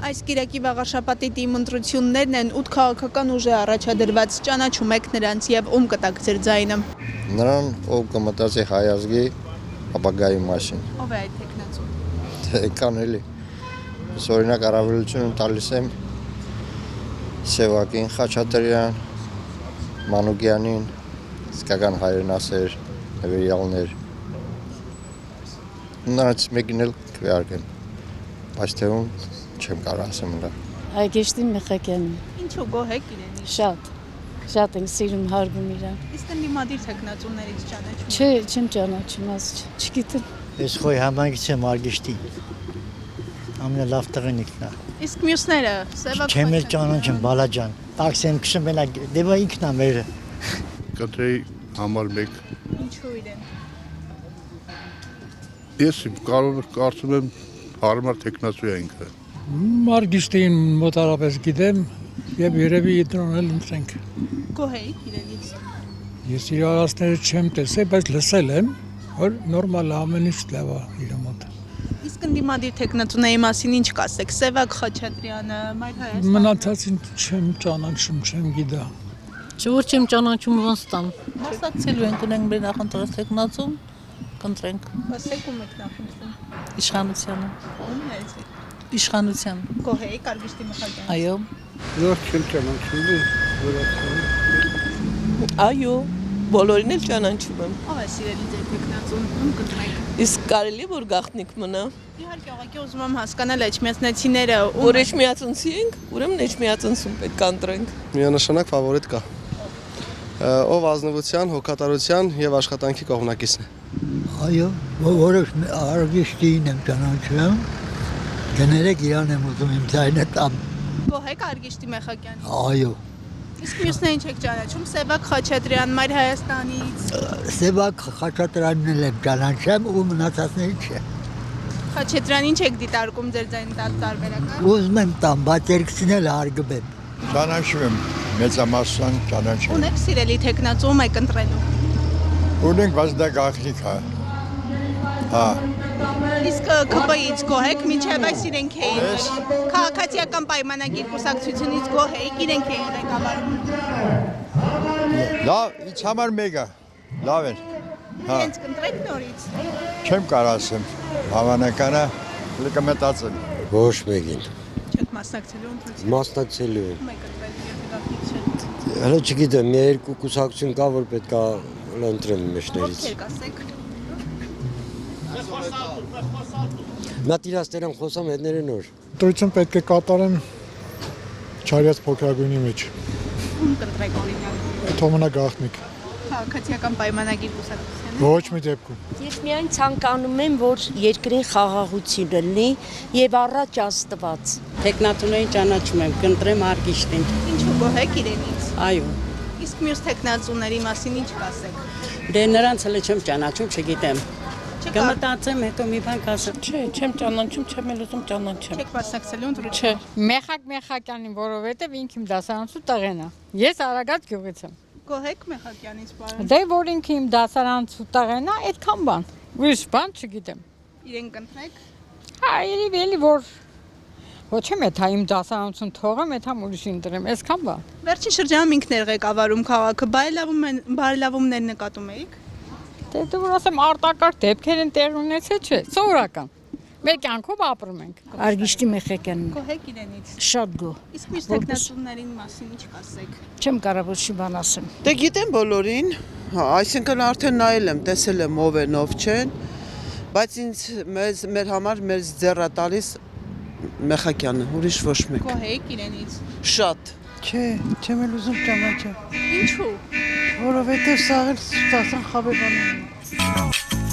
Այս կիրակի վաղաշաբաթի դիմընտրություններն են 8 քաղաքական ուժ է առաջադրված, ճանաչում եք նրանց եւ ում կտակ ձեր ձայնը։ Նրան, ով կմտածի հայ ազգի ապագայի մասին։ Ով է այդ թեկնածուն։ Կան էլի։ Ես օրինակ առավելություն տալիս եմ Սևակին, Խաչատրյան, Մանուկյանին, իսկական հայրենասեր, նվիրյալներ։ Նրանց մեկին էլ քվեարկեմ, բայց թե ում չեմ կարող ասեմ նրա։ Այգեշտին Մեխակյանին։ Ինչու գոհ եք իրենից։ Շատ ենք սիրում հարգում իրան։ Իսկ ընդդիմադիր թեկնածուներից ճանաչում։ Չէ, չեմ ճանաչում, չգիտեմ։ Ես խոյ համայնքից եմ Արգեշտի։ Ամենալավ տղենիքն է։ Իսկ մյուսները Սևակ։ Չեմ էլ ճանաչում Բալաջան։ Տաքսի եմ քշում մենակ, դեպա ինքն է մերը։ Կտրեի համար մեկ։ Ինչու իրեն։ Ես կարծում եմ հարմար տեխնացու է ինքը։ Արգեշտին մոտարապես գիտեմ եւ երևի իդրոնել ընտրենք։ Գոհ եք իրենից։ Ես իր արարածները չեմ տեսել, բայց լսել եմ, որ նորմալ ամեն ինչ լավ է իր մոտ։ Իսկ ընդդիմադիր թեկնածուների մասին ինչ կասեք։ Սևակ Խաչատրյանը, Մայր Հայաստանը։ Մնացածին չեմ ճանաչում, չեմ գիտա։ Չէ որ չեմ ճանաչում Վանստան։ Մասնակցելու ենք ունենք մեր նախընտրած տեխնացում, կընտրենք։ Ասեք ում եք նախընտրում։ Իշխանությանը։ Ում է ez։ Իշխանության։ Գոհ եք Արգեշտի Մեխակյանից։ Այո։ Ես չեմ ճանաչում, Այո, բոլորին էլ ճանաչում եմ։ Ով է սիրելի ձեր թեկնածուն, ում կընտրեք։ Իսկ կարելի որ գաղտնիք մնա։ Իհարկե, ուղղակի ուզում եմ հասկանալ էջմիածնեցիները Որ էջմիածնցի ենք, ուրեմն էջմիածնցում պետք է ընտրենք։ Միանշանակ ֆավորիտ կա։ Ով ազնվության, հոգատարության եւ աշխատանքի կողմնակիցն է։ Այո, որոշ Արգեշտին եմ ճանաչում։ Գներեք իրան եմ ուզում իմ ձայնը տամ։ Գոհ եք Արգեշտի Մեխակյանից։ Այո։ Իսկ մյուսներին չեք ճանաչում, Սևակ Խաչատրյան, Մայր Հայաստանից։ Սևակ Խաչատրյանն եմ ճանաչում ու մնացածների չէ։ Խաչատրյան ինչ եք դիտարկում ձեր ձայնի տարբերակը։ Ուզում եմ տամ, բայց երկուսին էլ հարգում եմ։ Ճանաչում եմ, մեծամասն ճանաչում։ Ունեք սիրելի թեկնածու, ում եք ընտրելու։ Ունենք, բայց դա գաղտնիք է։ Հա։ Իսկ ԿՊ-ից գոհ եք, մինչև այս իրենք էին։ Քաղաքացիական պայմանագիր կուսակցությունից գոհ եք, իրենք էին ղեկավարում։ Լավ, ինձ համար մեկ է, լավ են։ Հա։ Իրենց կընտրեք նորից։ Չեմ կարող ասեմ, հավանական է, կմտածեմ։ Ոչ մեկին։ Չեք մասնակցելու ընտրություն։ Մասնակցելու եմ։ Ում եք ընտրելու, եթե գաղտնիք չէ։ Հələ չգիտեմ, մի երկու կուսակցություն կա, որ պետք է ընտրեմ մեջներից։ Ովքեր կասեք։ Մատ իրաստերեմ խոսամ հետները նոր։ Ընտրություն պետք է կատարեմ չարյաց փոքրագույնի մեջ։ Ում կընտրեք օրինակ։ Թող մնա գաղտնիք։ Քաղաքացիական պայմանագիր կուսակցության։ Ոչ մի դեպքում։ Ես միայն ցանկանում եմ, որ երկրի խաղաղություն լինի եւ առաջ Աստված։ Տեխնատուներին ճանաչում եմ, կընտրեմ Արգեշտին։ Ինչու գոհ եք իրենից։ Այո։ Իսկ մյուս թեկնածուների մասին ինչ կասեք։ Դե նրանց հələ չեմ ճանաչում, չգիտեմ։ Կմտածեմ, հետո մի բան կասեմ։ Չէ, չեմ ճանաչում, չեմ էլ ուզում ճանաչեմ։ Չեք մասնակցելու ընտրություն։ Չէ։ Մեխակյանին, որովհետեւ ինքն իմ դասարանցու տղեն է։ Ես Արագած գյուղից եմ։ Գոհ եք Մեխակյանից պարոն։ Դե որ ինքն իմ դասարանցու տղեն է, այդքան բան։ Ուրիշ բան չգիտեմ։ Իրեն կընտրեք։ Հա, երևի որ ոչ եմ դա իմ դասարանցուն թողեմ, դա ուրիշին դրեմ, այսքան բան։ Վերջին շրջանում ինքն էր ղեկավարում քաղաքը, բարելավումներ նկատում եք։ Դե դու որ ասեմ արտակարգ դեպքեր են տեղ ունեցել, չէ, սովորական։ Մեր կյանքով ապրում ենք։ Արգեշտի Մեխակյանին։ Գոհ եք իրենից։ Շատ գոհ։ Իսկ մյուս տեխնատուներին մասին ինչ կասեք։ Չեմ կարող ոչ մի բան ասեմ։ Դե գիտեմ բոլորին, այսինքն արդեն նայել եմ, տեսել եմ ով են, ով չեն, բայց ինձ մեր համար մեր ձեռը տալիս Մեխակյանը, ուրիշ ոչ մեկ։ Գոհ եք իրենից։ Շատ։ Չէ, չեմ էլ ուզում ճանաչել, Ինչու։ որովհետև սա էլ ստացան խաբեբաներն։